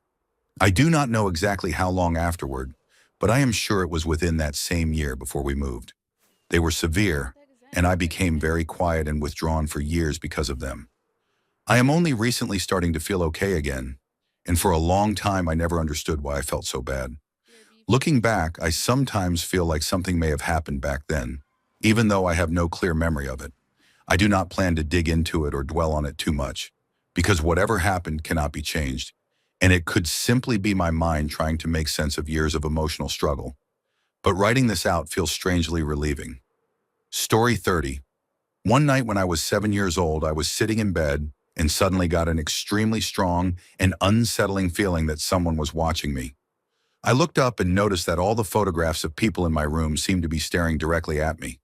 I do not know exactly how long afterward, but I am sure it was within that same year before we moved. They were severe, and I became very quiet and withdrawn for years because of them. I am only recently starting to feel okay again, and for a long time I never understood why I felt so bad. Looking back, I sometimes feel like something may have happened back then, even though I have no clear memory of it. I do not plan to dig into it or dwell on it too much, because whatever happened cannot be changed, and it could simply be my mind trying to make sense of years of emotional struggle. But writing this out feels strangely relieving. Story 30. One night when I was 7 years old, I was sitting in bed and suddenly got an extremely strong and unsettling feeling that someone was watching me. I looked up and noticed that all the photographs of people in my room seemed to be staring directly at me.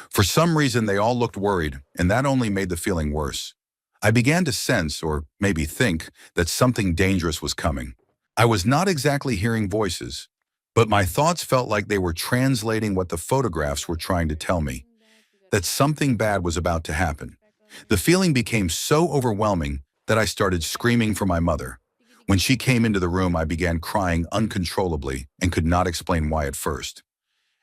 For some reason, they all looked worried, and that only made the feeling worse. I began to sense, or maybe think, that something dangerous was coming. I was not exactly hearing voices, but my thoughts felt like they were translating what the photographs were trying to tell me, that something bad was about to happen. The feeling became so overwhelming that I started screaming for my mother. When she came into the room, I began crying uncontrollably and could not explain why at first.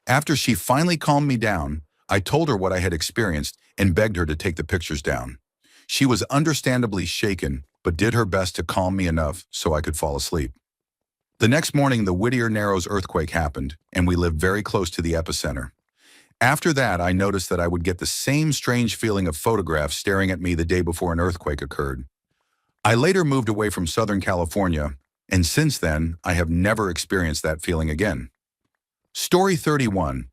After she finally calmed me down, I told her what I had experienced and begged her to take the pictures down. She was understandably shaken, but did her best to calm me enough so I could fall asleep. The next morning, the Whittier Narrows earthquake happened, and we lived very close to the epicenter. After that, I noticed that I would get the same strange feeling of photographs staring at me the day before an earthquake occurred. I later moved away from Southern California, and since then, I have never experienced that feeling again. Story 31.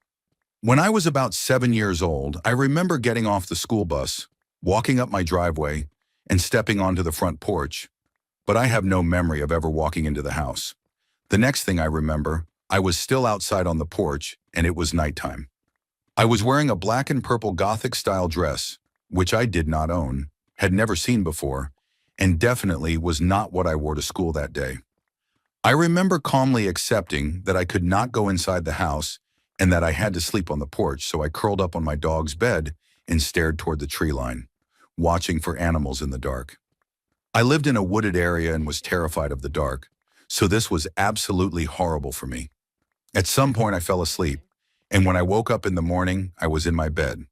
When I was about 7 years old, I remember getting off the school bus, walking up my driveway, and stepping onto the front porch, but I have no memory of ever walking into the house. The next thing I remember, I was still outside on the porch, and it was nighttime. I was wearing a black and purple Gothic-style dress, which I did not own, had never seen before, and definitely was not what I wore to school that day. I remember calmly accepting that I could not go inside the house and that I had to sleep on the porch, so I curled up on my dog's bed and stared toward the tree line, watching for animals in the dark. I lived in a wooded area and was terrified of the dark, so this was absolutely horrible for me. At some point, I fell asleep, and when I woke up in the morning, I was in my bed.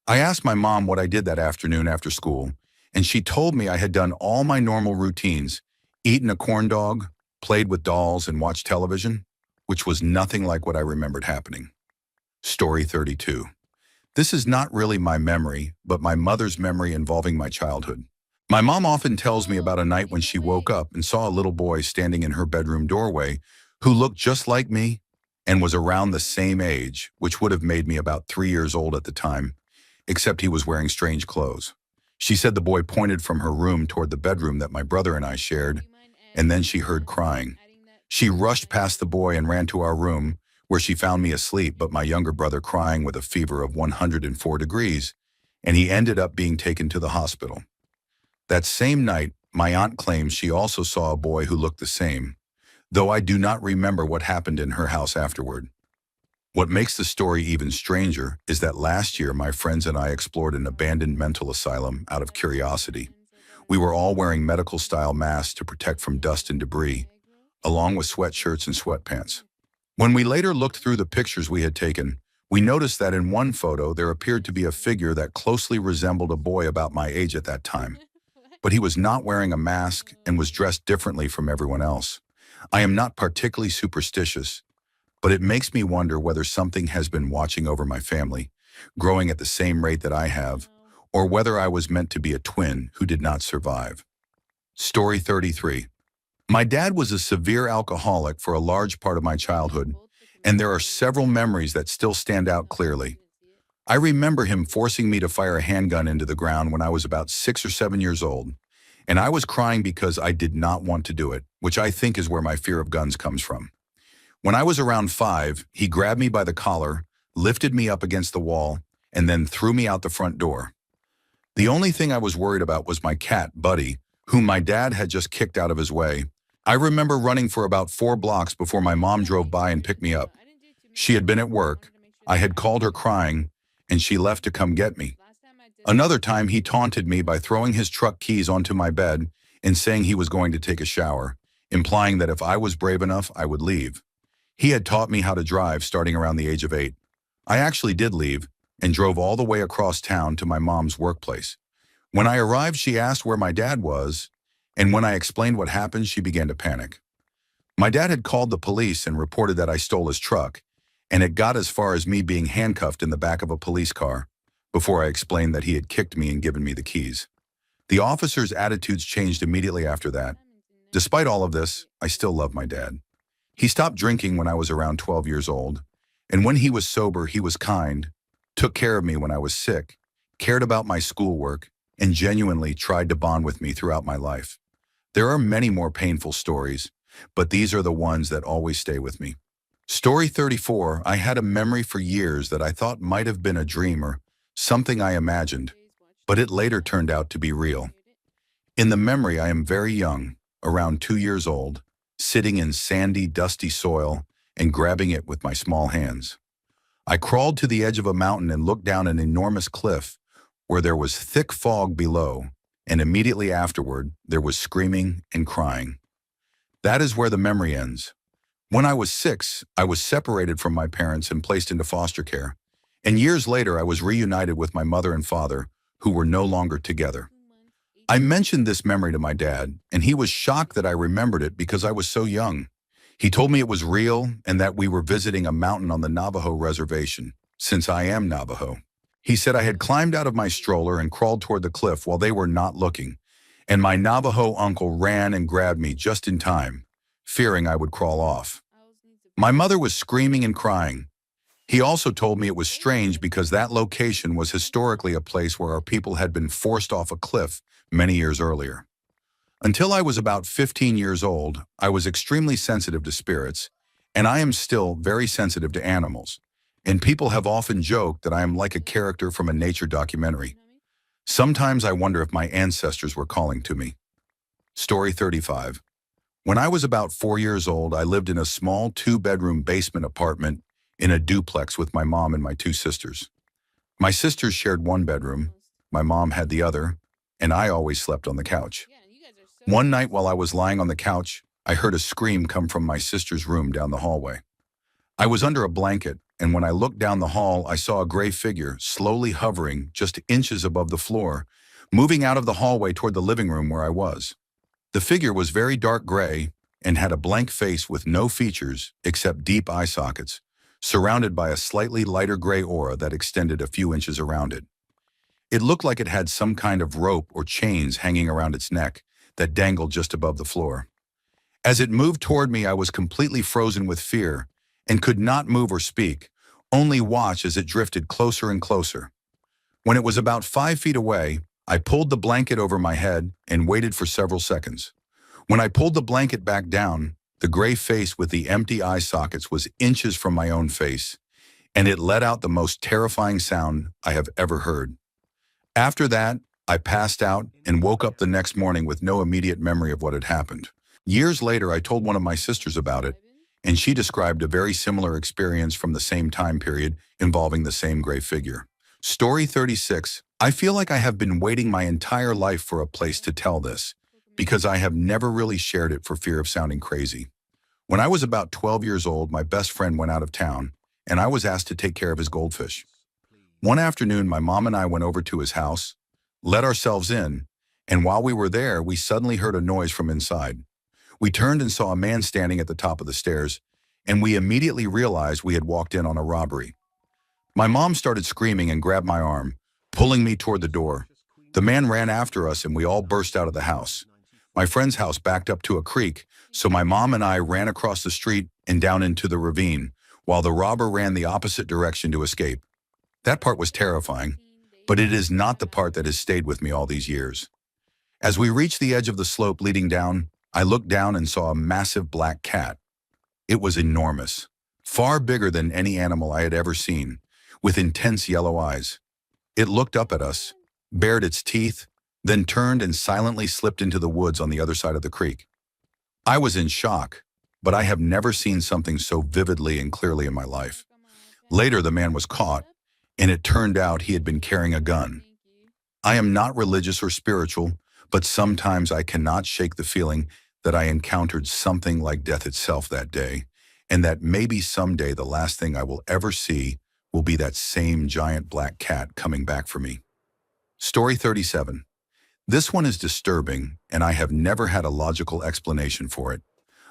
I asked my mom what I did that afternoon after school, and she told me I had done all my normal routines, eaten a corn dog, played with dolls, and watched television, which was nothing like what I remembered happening. Story 32. This is not really my memory, but my mother's memory involving my childhood. My mom often tells me about a night when she woke up and saw a little boy standing in her bedroom doorway who looked just like me and was around the same age, which would have made me about 3 years old at the time, except he was wearing strange clothes. She said the boy pointed from her room toward the bedroom that my brother and I shared, and then she heard crying. She rushed past the boy and ran to our room, where she found me asleep but my younger brother crying with a fever of 104 degrees, and he ended up being taken to the hospital. That same night, my aunt claims she also saw a boy who looked the same, though I do not remember what happened in her house afterward. What makes the story even stranger is that last year my friends and I explored an abandoned mental asylum out of curiosity. We were all wearing medical-style masks to protect from dust and debris, along with sweatshirts and sweatpants. When we later looked through the pictures we had taken, we noticed that in one photo there appeared to be a figure that closely resembled a boy about my age at that time. But he was not wearing a mask and was dressed differently from everyone else. I am not particularly superstitious, but it makes me wonder whether something has been watching over my family, growing at the same rate that I have, or whether I was meant to be a twin who did not survive. Story 33. My dad was a severe alcoholic for a large part of my childhood, and there are several memories that still stand out clearly. I remember him forcing me to fire a handgun into the ground when I was about 6 or 7 years old, and I was crying because I did not want to do it, which I think is where my fear of guns comes from. When I was around 5, he grabbed me by the collar, lifted me up against the wall, and then threw me out the front door. The only thing I was worried about was my cat, Buddy, whom my dad had just kicked out of his way. I remember running for about 4 blocks before my mom drove by and picked me up. She had been at work. I had called her crying, and she left to come get me. Another time, he taunted me by throwing his truck keys onto my bed and saying he was going to take a shower, implying that if I was brave enough, I would leave. He had taught me how to drive starting around the age of 8. I actually did leave and drove all the way across town to my mom's workplace. When I arrived, she asked where my dad was, and when I explained what happened, she began to panic. My dad had called the police and reported that I stole his truck, and it got as far as me being handcuffed in the back of a police car before I explained that he had kicked me and given me the keys. The officers' attitudes changed immediately after that. Despite all of this, I still love my dad. He stopped drinking when I was around 12 years old, and when he was sober, he was kind, took care of me when I was sick, cared about my schoolwork, and genuinely tried to bond with me throughout my life. There are many more painful stories, but these are the ones that always stay with me. Story 34. I had a memory for years that I thought might have been a dream or something I imagined, but it later turned out to be real. In the memory, I am very young, around 2 years old, sitting in sandy, dusty soil and grabbing it with my small hands. I crawled to the edge of a mountain and looked down an enormous cliff where there was thick fog below, and immediately afterward, there was screaming and crying. That is where the memory ends. When I was 6, I was separated from my parents and placed into foster care, and years later I was reunited with my mother and father, who were no longer together. I mentioned this memory to my dad, and he was shocked that I remembered it because I was so young. He told me it was real and that we were visiting a mountain on the Navajo reservation, since I am Navajo. He said I had climbed out of my stroller and crawled toward the cliff while they were not looking, and my Navajo uncle ran and grabbed me just in time, fearing I would crawl off. My mother was screaming and crying. He also told me it was strange because that location was historically a place where our people had been forced off a cliff many years earlier. Until I was about 15 years old, I was extremely sensitive to spirits, and I am still very sensitive to animals. And people have often joked that I am like a character from a nature documentary. Sometimes I wonder if my ancestors were calling to me. Story 35. When I was about 4 years old, I lived in a small 2-bedroom basement apartment in a duplex with my mom and my 2 sisters. My sisters shared one bedroom, my mom had the other, and I always slept on the couch. One night while I was lying on the couch, I heard a scream come from my sister's room down the hallway. I was under a blanket, and when I looked down the hall, I saw a gray figure slowly hovering just inches above the floor, moving out of the hallway toward the living room where I was. The figure was very dark gray and had a blank face with no features except deep eye sockets, surrounded by a slightly lighter gray aura that extended a few inches around it. It looked like it had some kind of rope or chains hanging around its neck that dangled just above the floor. As it moved toward me, I was completely frozen with fear and could not move or speak, only watch as it drifted closer and closer. When it was about 5 feet away, I pulled the blanket over my head and waited for several seconds. When I pulled the blanket back down, the gray face with the empty eye sockets was inches from my own face, and it let out the most terrifying sound I have ever heard. After that, I passed out and woke up the next morning with no immediate memory of what had happened. Years later, I told one of my sisters about it, and she described a very similar experience from the same time period involving the same gray figure. Story 36. I feel like I have been waiting my entire life for a place to tell this, because I have never really shared it for fear of sounding crazy. When I was about 12 years old, my best friend went out of town, and I was asked to take care of his goldfish. One afternoon, my mom and I went over to his house, let ourselves in, and while we were there, we suddenly heard a noise from inside. We turned and saw a man standing at the top of the stairs, and we immediately realized we had walked in on a robbery. My mom started screaming and grabbed my arm, pulling me toward the door. The man ran after us and we all burst out of the house. My friend's house backed up to a creek, so my mom and I ran across the street and down into the ravine, while the robber ran the opposite direction to escape. That part was terrifying, but it is not the part that has stayed with me all these years. As we reached the edge of the slope leading down, I looked down and saw a massive black cat. It was enormous, far bigger than any animal I had ever seen, with intense yellow eyes. It looked up at us, bared its teeth, then turned and silently slipped into the woods on the other side of the creek. I was in shock, but I have never seen something so vividly and clearly in my life. Later, the man was caught, and it turned out he had been carrying a gun. I am not religious or spiritual, but sometimes I cannot shake the feeling that I encountered something like death itself that day, and that maybe someday the last thing I will ever see will be that same giant black cat coming back for me. Story 37. This one is disturbing, and I have never had a logical explanation for it.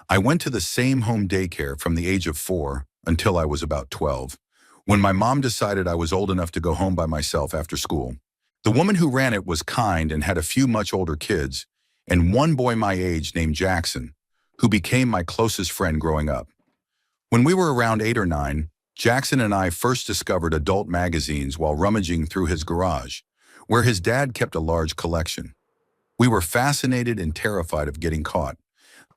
I went to the same home daycare from the age of 4 until I was about 12, when my mom decided I was old enough to go home by myself after school. The woman who ran it was kind and had a few much older kids, and one boy my age named Jackson, who became my closest friend growing up. When we were around 8 or 9, Jackson and I first discovered adult magazines while rummaging through his garage, where his dad kept a large collection. We were fascinated and terrified of getting caught,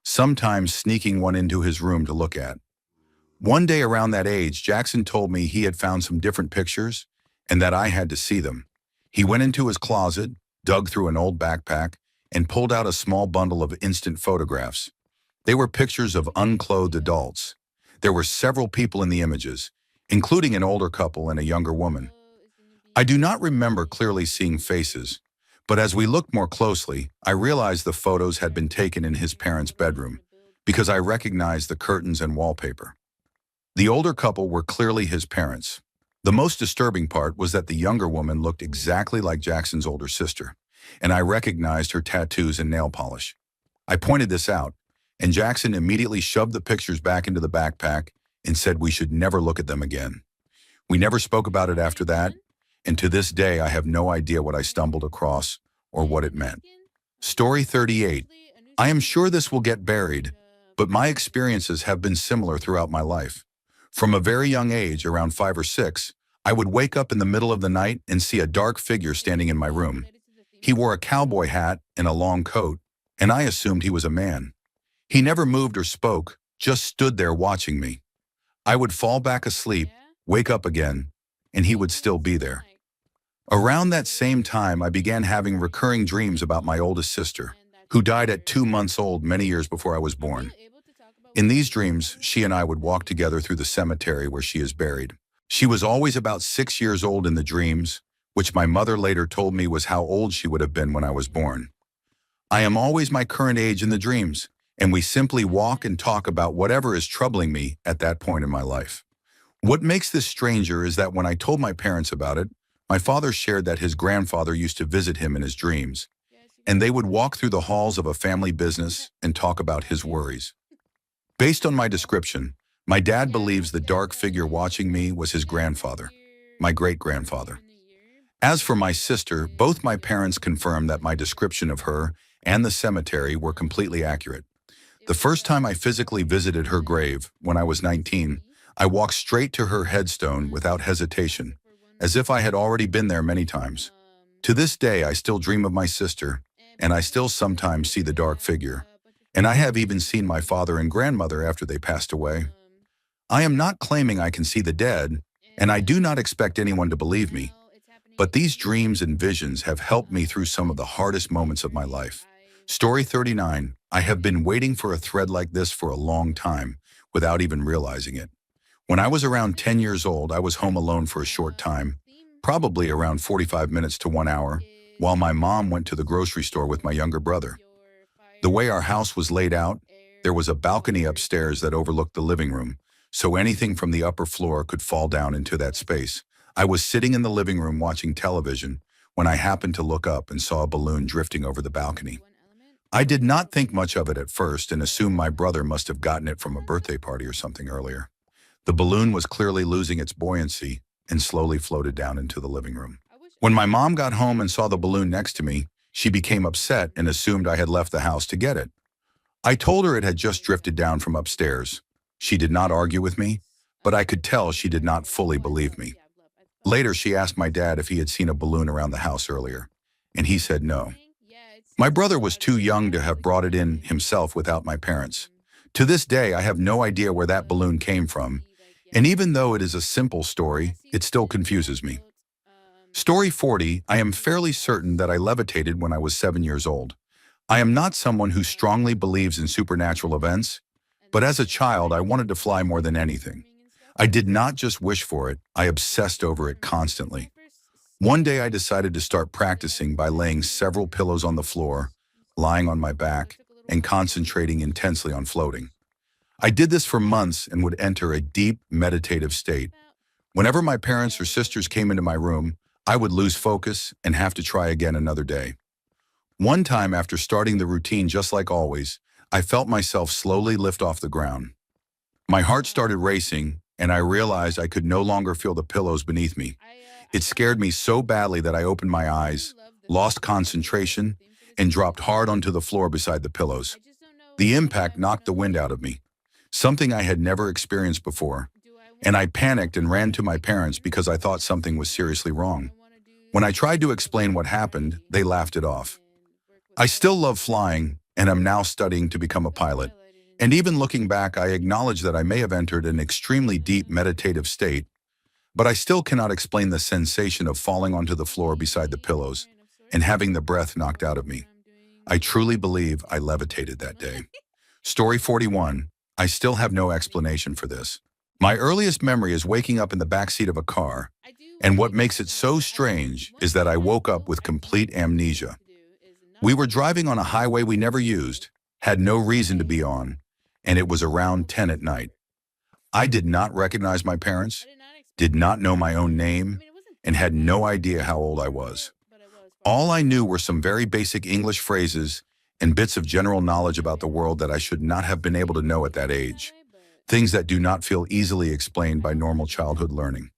sometimes sneaking one into his room to look at. One day around that age, Jackson told me he had found some different pictures and that I had to see them. He went into his closet, dug through an old backpack, and pulled out a small bundle of instant photographs. They were pictures of unclothed adults. There were several people in the images, including an older couple and a younger woman. I do not remember clearly seeing faces, but as we looked more closely, I realized the photos had been taken in his parents' bedroom, because I recognized the curtains and wallpaper. The older couple were clearly his parents. The most disturbing part was that the younger woman looked exactly like Jackson's older sister, and I recognized her tattoos and nail polish. I pointed this out, and Jackson immediately shoved the pictures back into the backpack and said we should never look at them again. We never spoke about it after that, and to this day I have no idea what I stumbled across or what it meant. Story 38. I am sure this will get buried, but my experiences have been similar throughout my life. From a very young age, around 5 or 6, I would wake up in the middle of the night and see a dark figure standing in my room. He wore a cowboy hat and a long coat, and I assumed he was a man. He never moved or spoke, just stood there watching me. I would fall back asleep, wake up again, and he would still be there. Around that same time, I began having recurring dreams about my oldest sister, who died at 2 months old many years before I was born. In these dreams, she and I would walk together through the cemetery where she is buried. She was always about 6 years old in the dreams, which my mother later told me was how old she would have been when I was born. I am always my current age in the dreams, and we simply walk and talk about whatever is troubling me at that point in my life. What makes this stranger is that when I told my parents about it, my father shared that his grandfather used to visit him in his dreams, and they would walk through the halls of a family business and talk about his worries. Based on my description, my dad believes the dark figure watching me was his grandfather, my great-grandfather. As for my sister, both my parents confirmed that my description of her and the cemetery were completely accurate. The first time I physically visited her grave, when I was 19, I walked straight to her headstone without hesitation, as if I had already been there many times. To this day, I still dream of my sister, and I still sometimes see the dark figure. And I have even seen my father and grandmother after they passed away. I am not claiming I can see the dead, and I do not expect anyone to believe me. But these dreams and visions have helped me through some of the hardest moments of my life. Story 39. I have been waiting for a thread like this for a long time, without even realizing it. When I was around 10 years old, I was home alone for a short time, probably around 45 minutes to 1 hour, while my mom went to the grocery store with my younger brother. The way our house was laid out, there was a balcony upstairs that overlooked the living room, so anything from the upper floor could fall down into that space. I was sitting in the living room watching television when I happened to look up and saw a balloon drifting over the balcony. I did not think much of it at first and assumed my brother must have gotten it from a birthday party or something earlier. The balloon was clearly losing its buoyancy and slowly floated down into the living room. When my mom got home and saw the balloon next to me, she became upset and assumed I had left the house to get it. I told her it had just drifted down from upstairs. She did not argue with me, but I could tell she did not fully believe me. Later, she asked my dad if he had seen a balloon around the house earlier, and he said no. My brother was too young to have brought it in himself without my parents. To this day, I have no idea where that balloon came from, and even though it is a simple story, it still confuses me. Story 40. I am fairly certain that I levitated when I was 7 years old. I am not someone who strongly believes in supernatural events, but as a child, I wanted to fly more than anything. I did not just wish for it, I obsessed over it constantly. One day I decided to start practicing by laying several pillows on the floor, lying on my back, and concentrating intensely on floating. I did this for months and would enter a deep, meditative state. Whenever my parents or sisters came into my room, I would lose focus and have to try again another day. One time after starting the routine just like always, I felt myself slowly lift off the ground. My heart started racing, and I realized I could no longer feel the pillows beneath me. It scared me so badly that I opened my eyes, lost concentration, and dropped hard onto the floor beside the pillows. The impact knocked the wind out of me, something I had never experienced before, and I panicked and ran to my parents because I thought something was seriously wrong. When I tried to explain what happened, they laughed it off. I still love flying, and am now studying to become a pilot. And even looking back, I acknowledge that I may have entered an extremely deep meditative state, but I still cannot explain the sensation of falling onto the floor beside the pillows and having the breath knocked out of me. I truly believe I levitated that day. Story 41. I still have no explanation for this. My earliest memory is waking up in the backseat of a car, and what makes it so strange is that I woke up with complete amnesia. We were driving on a highway we never used, had no reason to be on, and it was around 10 at night. I did not recognize my parents, did not know my own name, and had no idea how old I was. All I knew were some very basic English phrases and bits of general knowledge about the world that I should not have been able to know at that age. Things that do not feel easily explained by normal childhood learning.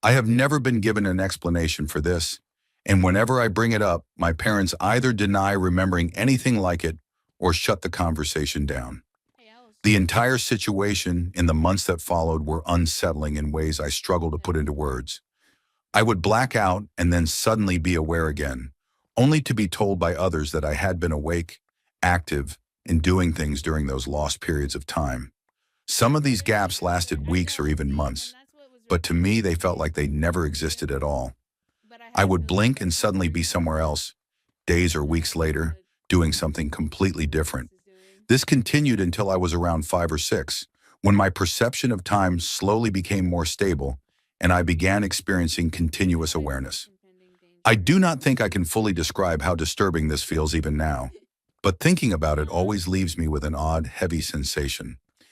I have never been given an explanation for this, and whenever I bring it up, my parents either deny remembering anything like it or shut the conversation down. The entire situation in the months that followed were unsettling in ways I struggle to put into words. I would black out and then suddenly be aware again, only to be told by others that I had been awake, active, and doing things during those lost periods of time. Some of these gaps lasted weeks or even months, but to me they felt like they never existed at all. I would blink and suddenly be somewhere else, days or weeks later, doing something completely different. This continued until I was around 5 or 6, when my perception of time slowly became more stable and I began experiencing continuous awareness. I do not think I can fully describe how disturbing this feels even now. but thinking about it always leaves me with an odd, heavy sensation.